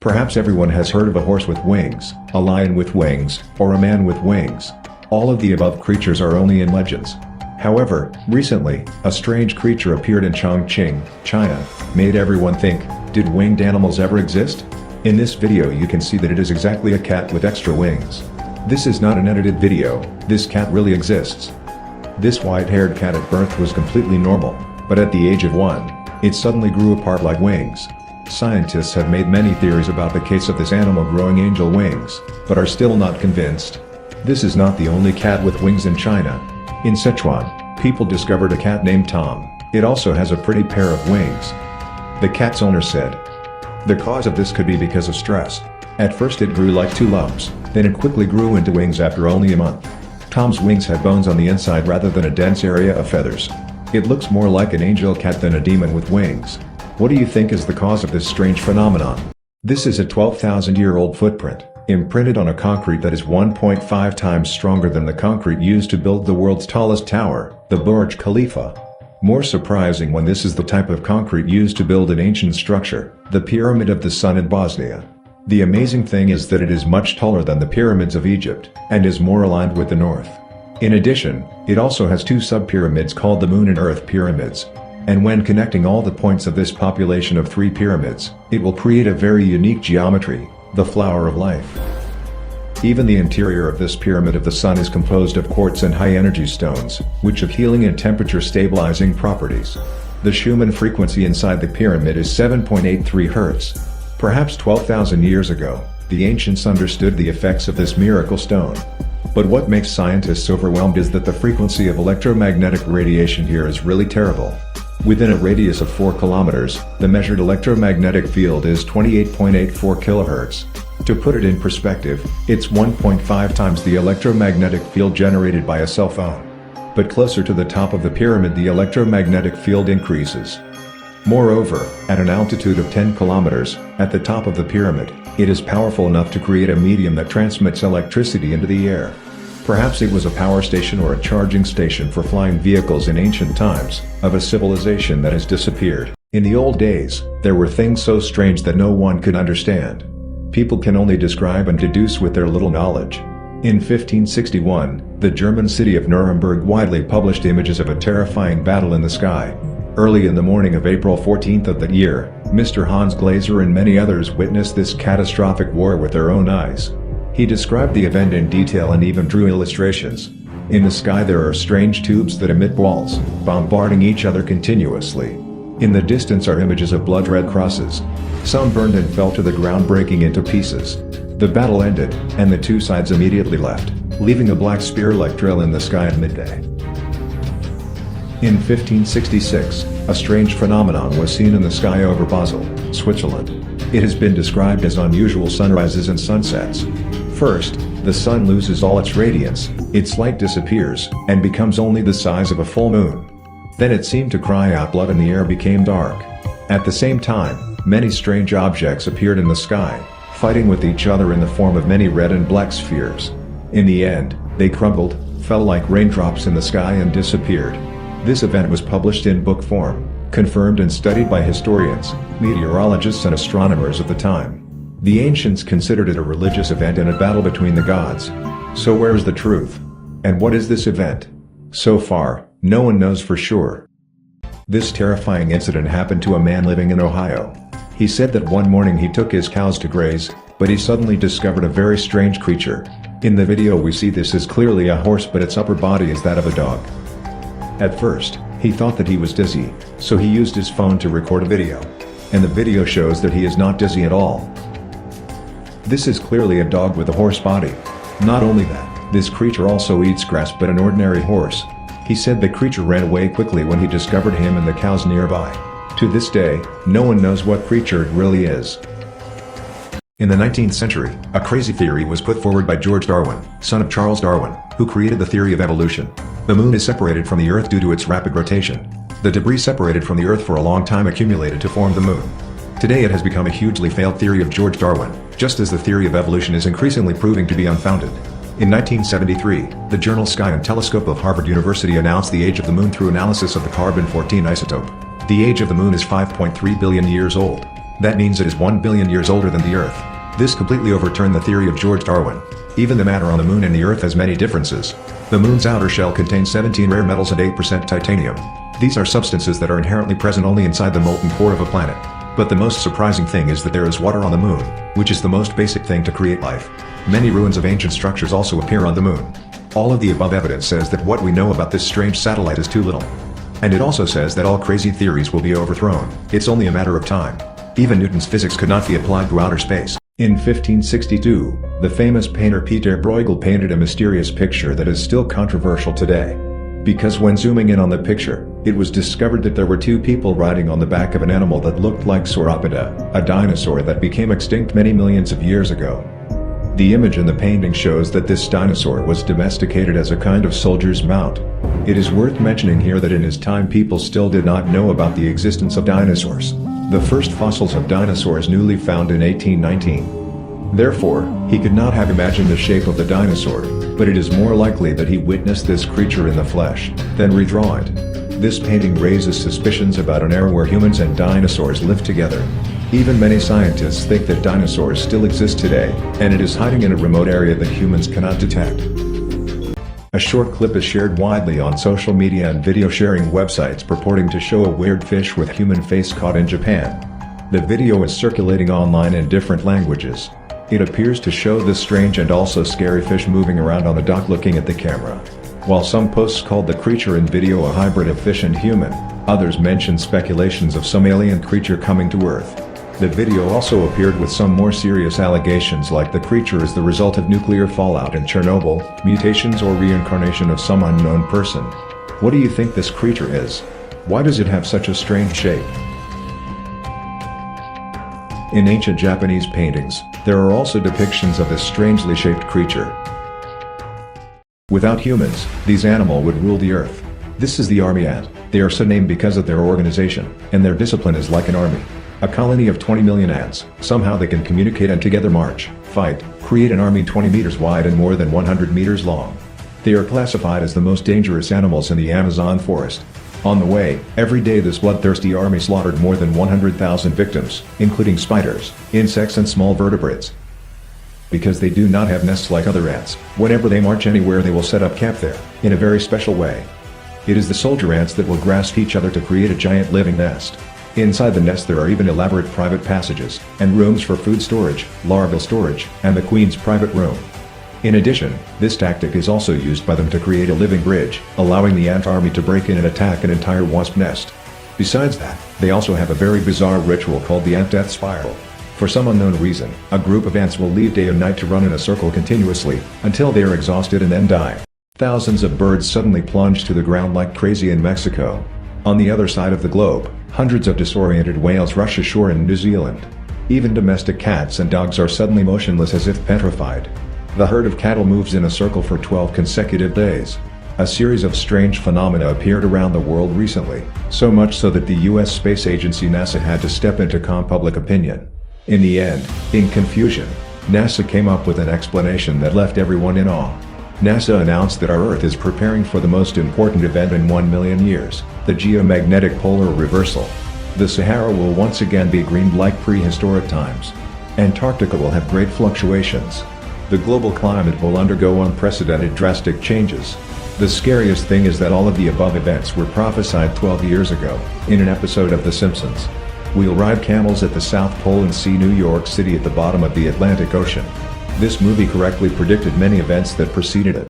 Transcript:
Perhaps everyone has heard of a horse with wings, a lion with wings, or a man with wings. All of the above creatures are only in legends. However, recently, a strange creature appeared in Chongqing, China, made everyone think, did winged animals ever exist? In this video you can see that it is exactly a cat with extra wings. This is not an edited video, this cat really exists. This white-haired cat at birth was completely normal, but at the age of 1, it suddenly grew apart like wings. Scientists have made many theories about the case of this animal growing angel wings, but are still not convinced. This is not the only cat with wings in China. In Sichuan, people discovered a cat named Tom. It also has a pretty pair of wings. The cat's owner said the cause of this could be because of stress. At first it grew like 2 lumps, then it quickly grew into wings after only a month. Tom's wings had bones on the inside rather than a dense area of feathers. It looks more like an angel cat than a demon with wings. What do you think is the cause of this strange phenomenon? This is a 12,000-year-old footprint, imprinted on a concrete that is 1.5 times stronger than the concrete used to build the world's tallest tower, the Burj Khalifa. More surprising when this is the type of concrete used to build an ancient structure, the Pyramid of the Sun in Bosnia. The amazing thing is that it is much taller than the pyramids of Egypt, and is more aligned with the north. In addition, it also has 2 sub-pyramids called the Moon and Earth Pyramids. And when connecting all the points of this population of 3 pyramids, it will create a very unique geometry, the flower of life. Even the interior of this Pyramid of the Sun is composed of quartz and high-energy stones, which have healing and temperature-stabilizing properties. The Schumann frequency inside the pyramid is 7.83 Hz. Perhaps 12,000 years ago, the ancients understood the effects of this miracle stone. But what makes scientists overwhelmed is that the frequency of electromagnetic radiation here is really terrible. Within a radius of 4 kilometers, the measured electromagnetic field is 28.84 kHz. To put it in perspective, it's 1.5 times the electromagnetic field generated by a cell phone. But closer to the top of the pyramid the electromagnetic field increases. Moreover, at an altitude of 10 kilometers, at the top of the pyramid, it is powerful enough to create a medium that transmits electricity into the air. Perhaps it was a power station or a charging station for flying vehicles in ancient times, of a civilization that has disappeared. In the old days, there were things so strange that no one could understand. People can only describe and deduce with their little knowledge. In 1561, the German city of Nuremberg widely published images of a terrifying battle in the sky. Early in the morning of April 14th of that year, Mr. Hans Glaser and many others witnessed this catastrophic war with their own eyes. He described the event in detail and even drew illustrations. In the sky there are strange tubes that emit balls, bombarding each other continuously. In the distance are images of blood-red crosses. Some burned and fell to the ground breaking into pieces. The battle ended, and the 2 sides immediately left, leaving a black spear-like trail in the sky at midday. In 1566, a strange phenomenon was seen in the sky over Basel, Switzerland. It has been described as unusual sunrises and sunsets. First, the sun loses all its radiance, its light disappears, and becomes only the size of a full moon. Then it seemed to cry out blood and the air became dark. At the same time, many strange objects appeared in the sky, fighting with each other in the form of many red and black spheres. In the end, they crumbled, fell like raindrops in the sky and disappeared. This event was published in book form, confirmed and studied by historians, meteorologists and astronomers of the time. The ancients considered it a religious event and a battle between the gods. So where's the truth? And what is this event? So far, no one knows for sure. This terrifying incident happened to a man living in Ohio. He said that one morning he took his cows to graze, but he suddenly discovered a very strange creature. In the video we see this is clearly a horse but its upper body is that of a dog. At first, he thought that he was dizzy, so he used his phone to record a video. And the video shows that he is not dizzy at all. This is clearly a dog with a horse body. Not only that, this creature also eats grass but an ordinary horse. He said the creature ran away quickly when he discovered him and the cows nearby. To this day, no one knows what creature it really is. In the 19th century, a crazy theory was put forward by George Darwin, son of Charles Darwin, who created the theory of evolution. The moon is separated from the Earth due to its rapid rotation. The debris separated from the Earth for a long time accumulated to form the moon. Today it has become a hugely failed theory of George Darwin, just as the theory of evolution is increasingly proving to be unfounded. In 1973, the journal Sky and Telescope of Harvard University announced the age of the moon through analysis of the carbon-14 isotope. The age of the moon is 5.3 billion years old. That means it is 1 billion years older than the Earth. This completely overturned the theory of George Darwin. Even the matter on the Moon and the Earth has many differences. The Moon's outer shell contains 17 rare metals and 8% titanium. These are substances that are inherently present only inside the molten core of a planet. But the most surprising thing is that there is water on the Moon, which is the most basic thing to create life. Many ruins of ancient structures also appear on the Moon. All of the above evidence says that what we know about this strange satellite is too little. And it also says that all crazy theories will be overthrown. It's only a matter of time. Even Newton's physics could not be applied to outer space. In 1562, the famous painter Peter Bruegel painted a mysterious picture that is still controversial today. Because when zooming in on the picture, it was discovered that there were two people riding on the back of an animal that looked like Sauropoda, a dinosaur that became extinct many millions of years ago. The image in the painting shows that this dinosaur was domesticated as a kind of soldier's mount. It is worth mentioning here that in his time people still did not know about the existence of dinosaurs. The first fossils of dinosaurs newly found in 1819. Therefore, he could not have imagined the shape of the dinosaur, but it is more likely that he witnessed this creature in the flesh, then redraw it. This painting raises suspicions about an era where humans and dinosaurs lived together. Even many scientists think that dinosaurs still exist today, and it is hiding in a remote area that humans cannot detect. A short clip is shared widely on social media and video sharing websites purporting to show a weird fish with human face caught in Japan. The video is circulating online in different languages. It appears to show this strange and also scary fish moving around on the dock looking at the camera. While some posts called the creature in video a hybrid of fish and human, others mentioned speculations of some alien creature coming to Earth. The video also appeared with some more serious allegations like the creature is the result of nuclear fallout in Chernobyl, mutations or reincarnation of some unknown person. What do you think this creature is? Why does it have such a strange shape? In ancient Japanese paintings, there are also depictions of this strangely shaped creature. Without humans, these animals would rule the earth. This is the army ant. They are so named because of their organization, and their discipline is like an army. A colony of 20 million ants, somehow they can communicate and together march, fight, create an army 20 meters wide and more than 100 meters long. They are classified as the most dangerous animals in the Amazon forest. On the way, every day this bloodthirsty army slaughtered more than 100,000 victims, including spiders, insects and small vertebrates. Because they do not have nests like other ants, whenever they march anywhere they will set up camp there, in a very special way. It is the soldier ants that will grasp each other to create a giant living nest. Inside the nest there are even elaborate private passages, and rooms for food storage, larval storage, and the queen's private room. In addition, this tactic is also used by them to create a living bridge, allowing the ant army to break in and attack an entire wasp nest. Besides that, they also have a very bizarre ritual called the ant death spiral. For some unknown reason, a group of ants will leave day and night to run in a circle continuously, until they are exhausted and then die. Thousands of birds suddenly plunge to the ground like crazy in Mexico. On the other side of the globe, hundreds of disoriented whales rush ashore in New Zealand. Even domestic cats and dogs are suddenly motionless as if petrified. The herd of cattle moves in a circle for 12 consecutive days. A series of strange phenomena appeared around the world recently, so much so that the US space agency NASA had to step in to calm public opinion. In the end, in confusion, NASA came up with an explanation that left everyone in awe. NASA announced that our Earth is preparing for the most important event in 1 million years, the geomagnetic polar reversal. The Sahara will once again be green like prehistoric times. Antarctica will have great fluctuations. The global climate will undergo unprecedented drastic changes. The scariest thing is that all of the above events were prophesied 12 years ago, in an episode of The Simpsons. We'll ride camels at the South Pole and see New York City at the bottom of the Atlantic Ocean. This movie correctly predicted many events that preceded it.